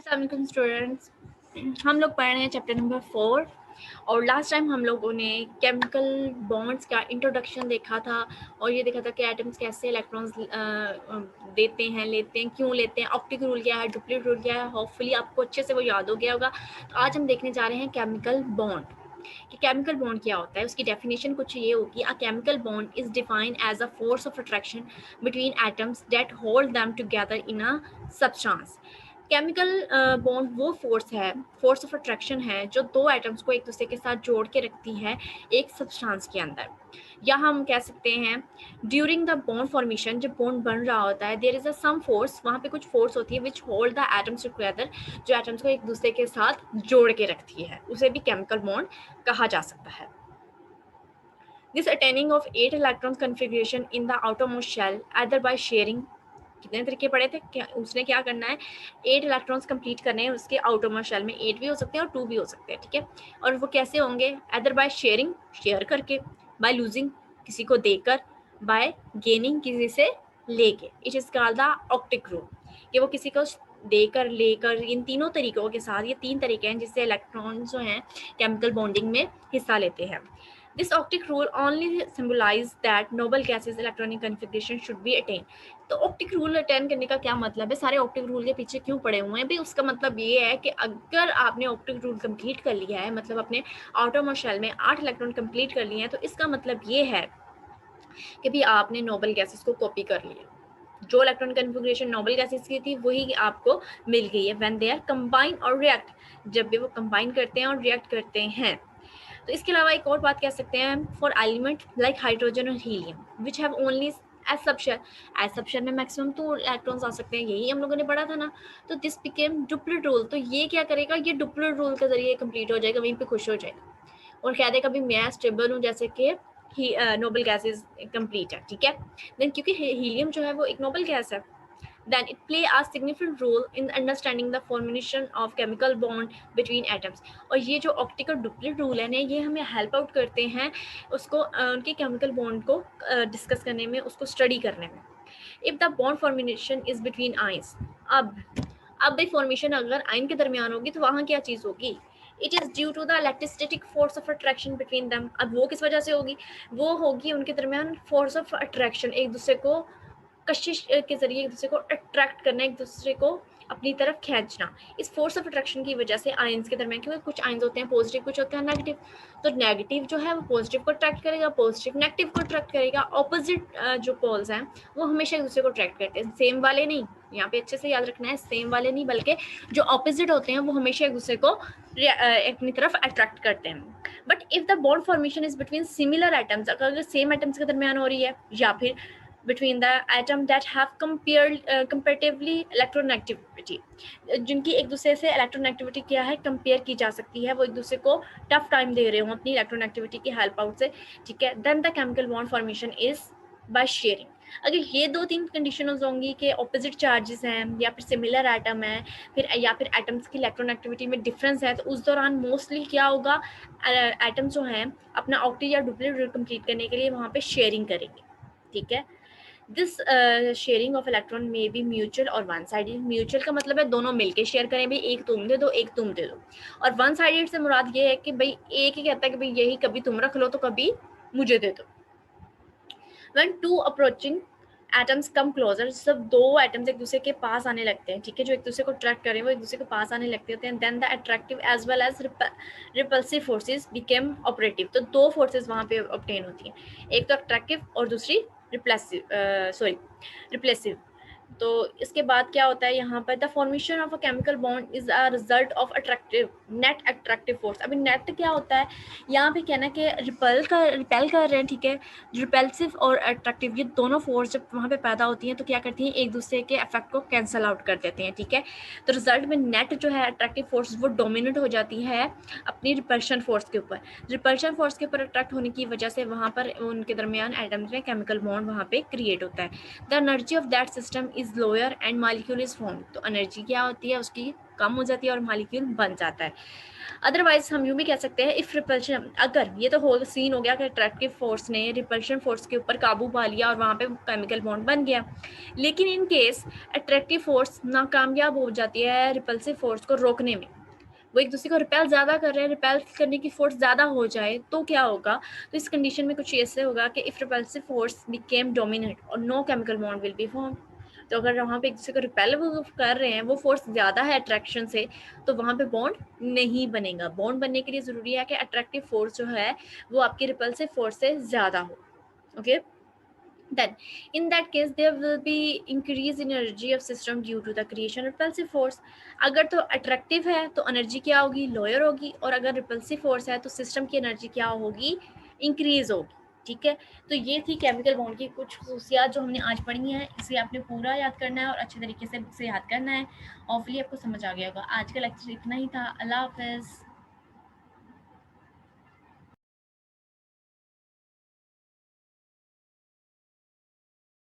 अस्सलाम वालेकुम स्टूडेंट्स, हम लोग पढ़ रहे हैं चैप्टर नंबर 4 और लास्ट टाइम हम लोगों ने केमिकल बॉन्ड्स का इंट्रोडक्शन देखा था और ये देखा था कि एटम्स कैसे इलेक्ट्रॉन्स देते हैं, लेते हैं, क्यों लेते हैं, ऑप्टिक रूल क्या है, डुप्लीकेट रूल क्या है। होपफुली आपको अच्छे से वो याद हो गया होगा। तो आज हम देखने जा रहे हैं केमिकल बॉन्ड कि केमिकल बॉन्ड क्या होता है। उसकी डेफिनेशन कुछ ये होगी, a chemical bond is defined as a force of attraction between atoms that hold them together in a substance. Chemical bond वो फोर्स ऑफ अट्रैक्शन है जो दो एटम्स को एक दूसरे के साथ जोड़ के रखती है एक सब्सटेंस के अंदर। या हम कह सकते हैं ड्यूरिंग द बॉन्ड फॉर्मेशन, जब बॉन्ड बन रहा होता है, there is a some force, वहाँ पे कुछ फोर्स होती है which hold the atoms together, जो एटम्स को एक दूसरे के साथ जोड़ के रखती है, उसे भी केमिकल बॉन्ड कहा जा सकता है। This attaining of 8 electrons configuration in the outermost shell either by sharing, कितने तरीके पढ़े थे, क्या उसने क्या करना है, 8 इलेक्ट्रॉन्स कंप्लीट करने हैं उसके आउटरमोस्ट शेल में। 8 भी हो सकते हैं और 2 भी हो सकते हैं, ठीक है। और वो कैसे होंगे, either by sharing, शेयर करके, by losing, किसी को देकर, by gaining, किसी से लेके। It is called the optic rule, कि वो किसी को देकर, लेकर, इन तीनों तरीकों के साथ, ये 3 तरीके हैं जिससे इलेक्ट्रॉन जो हैं केमिकल बॉन्डिंग में हिस्सा लेते हैं। This optic rule only symbolize that noble gases electronic configuration should be attained. तो ऑप्टिक रूल अटेन करने का क्या मतलब है, सारे ऑप्टिक रूल के पीछे क्यों पड़े हुए हैं भाई? उसका मतलब ये है कि अगर आपने ऑप्टिक रूल कंप्लीट कर लिया है, मतलब अपने आउटरमोस्ट शेल में 8 इलेक्ट्रॉन कंप्लीट कर लिए हैं, तो इसका मतलब ये है कि भी आपने नोबल गैसेस को कॉपी कर लिया। जो इलेक्ट्रॉन कन्फिग्रेशन नोबल गैसेस की थी वही आपको मिल गई है व्हेन दे आर कंबाइन और रिएक्ट, जब भी वो कंबाइन करते हैं और रिएक्ट करते हैं। तो इसके अलावा एक और बात कह सकते हैं, फॉर एलिमेंट लाइक हाइड्रोजन और helium which have only S subshell में मैक्सिमम 2 इलेक्ट्रॉन्स आ सकते हैं, यही हम लोगों ने पढ़ा था ना। तो दिस बिकेम डुप्लीकेट रूल, तो ये क्या करेगा, ये डुप्लीकेट रूल के जरिए कंप्लीट हो जाएगा, वहीं पे खुश हो जाएगा और कह देगा भी मैं स्टेबल हूँ, जैसे कि नोबल गैसेस कंप्लीट है, ठीक है। देन क्योंकि हीलियम जो है वो एक नोबल गैस है, then it play a significant role in understanding the formation of chemical bond between atoms। और ये जो ऑप्टिक और डुप्लीकेट रूल है ना, ये हमें हेल्प आउट करते हैं उसको उनके केमिकल बॉन्ड को डिस्कस करने में, उसको स्टडी करने में। If the bond formation is between ions, अब भाई फॉर्मेशन अगर आइन के दरमियान होगी तो वहाँ क्या चीज़ होगी, it is due to the electrostatic force of attraction between them. अब वो किस वजह से होगी, वो होगी उनके दरमियान फोर्स ऑफ अट्रैक्शन, एक दूसरे को कशिश के जरिए एक दूसरे को अट्रैक्ट करना, एक दूसरे को अपनी तरफ खींचना। इस फोर्स ऑफ अट्रैक्शन की वजह से आयंस के दरमियान, क्योंकि कुछ आयंस होते हैं पॉजिटिव, कुछ होते हैं नेगेटिव, तो नेगेटिव जो है वो पॉजिटिव को अट्रैक्ट करेगा, पॉजिटिव नेगेटिव को अट्रैक्ट करेगा। ऑपोजिट जो पोल्स हैं वो हमेशा एक दूसरे को अट्रैक्ट करते हैं, सेम वाले नहीं, यहाँ पे अच्छे से याद रखना है, सेम वाले नहीं बल्कि जो ऑपोजिट होते हैं वो हमेशा एक दूसरे को अपनी तरफ अट्रैक्ट करते हैं। But if the bond formation is between similar atoms, अगर सेम एटम्स के दरमियान हो रही है, या फिर between the atom that have comparatively electronegativity, जिनकी एक दूसरे से इलेक्ट्रोनेगेटिविटी क्या है, कंपेयर की जा सकती है, वो एक दूसरे को टफ टाइम दे रहे हो अपनी इलेक्ट्रोनेगेटिविटी की हेल्प आउट से, ठीक है। Then the chemical bond formation is by sharing. अगर ये 2-3 कंडीशंस होंगी कि ऑपोजिट चार्जेस हैं या फिर सिमिलर एटम है, फिर या फिर एटम्स की इलेक्ट्रोनेगेटिविटी में डिफरेंस है, तो उस दौरान मोस्टली क्या होगा, एटम जो हैं अपना ऑक्टी या डुप्लीकेट कंप्लीट करने के लिए वहाँ पे शेयरिंग करेंगे, ठीक है। दिस शेयरिंग ऑफ इलेक्ट्रॉन में भी म्यूचुअल और वन साइडेड। म्यूचुअल का मतलब है दोनों मिलके शेयर करें, भाई एक तुम दे दो, एक तुम दे दो। और वन साइडेड से मुराद ये है कि भाई एक ही कहता है कि भाई यही कभी तुम रख लो तो कभी मुझे दे दो। When two approaching atoms come closer, जब दो एटम्स एक दूसरे के पास आने लगते हैं, ठीक है, जो एक दूसरे को अट्रैक्ट करें वो एक दूसरे के पास आने लगते होते हैं, then the attractive as well as repulsive forces became operative. तो 2 फोर्सेस वहाँ पे ऑब्टेन होती हैं, एक तो अट्रैक्टिव और दूसरी रिप्लेसिव। तो इसके बाद क्या होता है यहाँ पर, the formation of a chemical bond is a result of net attractive force. अभी नेट क्या होता है, यहाँ पे कहना कि रिपेल कर रहे हैं, ठीक है। रिपेल्सिव और अट्रैक्टिव ये दोनों फोर्स जब वहाँ पे पैदा होती हैं तो क्या करती हैं, एक दूसरे के इफेक्ट को कैंसिल आउट कर देते हैं, ठीक है। तो रिजल्ट में नेट जो है अट्रैक्टिव फोर्स वो डोमिनेट हो जाती है अपनी रिपल्शन फोर्स के ऊपर। रिपल्शन फोर्स के ऊपर अट्रैक्ट होने की वजह से वहाँ पर उनके दरमियान एटम्स में केमिकल बॉन्ड वहाँ पे क्रिएट होता है। The energy of that system is lower and molecule is form, तो एनर्जी क्या होती है उसकी कम हो जाती है और मॉलिक्यूल बन जाता है। अदरवाइज हम यूँ भी कह सकते हैं इफ रिपल्शन, अगर ये तो होल सीन हो गया कि अट्रैक्टिव फोर्स ने रिपल्शन फोर्स के ऊपर काबू पा लिया और वहाँ पे केमिकल बॉन्ड बन गया, लेकिन इन केस अट्रैक्टिव फोर्स नाकामयाब हो जाती है रिपल्सिव फोर्स को रोकने में, वो एक दूसरे को रिपेल ज़्यादा कर रहे हैं, रिपेल करने की फोर्स ज़्यादा हो जाए तो क्या होगा, तो इस कंडीशन में कुछ ऐसे होगा कि if repulsive force became dominant और no chemical bond will be form, तो अगर वहाँ पे एक दूसरे को रिपेल कर रहे हैं, वो फोर्स ज़्यादा है अट्रैक्शन से, तो वहाँ पे बॉन्ड नहीं बनेगा। बॉन्ड बनने के लिए ज़रूरी है कि अट्रैक्टिव फोर्स जो है वो आपकी रिपल्सिव फोर्स से ज़्यादा हो। Okay, then in that case there will be increase in energy of system due to the creation of repulsive force। अगर तो अट्रैक्टिव है तो एनर्जी क्या होगी, लोअर होगी, और अगर रिपल्सिव फोर्स है तो सिस्टम की एनर्जी क्या होगी, इंक्रीज होगी। ठीक है, तो ये थी केमिकल बॉन्ड की कुछ खसूसियात जो हमने आज पढ़ी हैं, इसे आपने पूरा याद करना है और अच्छे तरीके से याद करना है। होपफुली आपको समझ आ गया होगा। आज का लेक्चर इतना ही था। अल्लाह हाफिज़।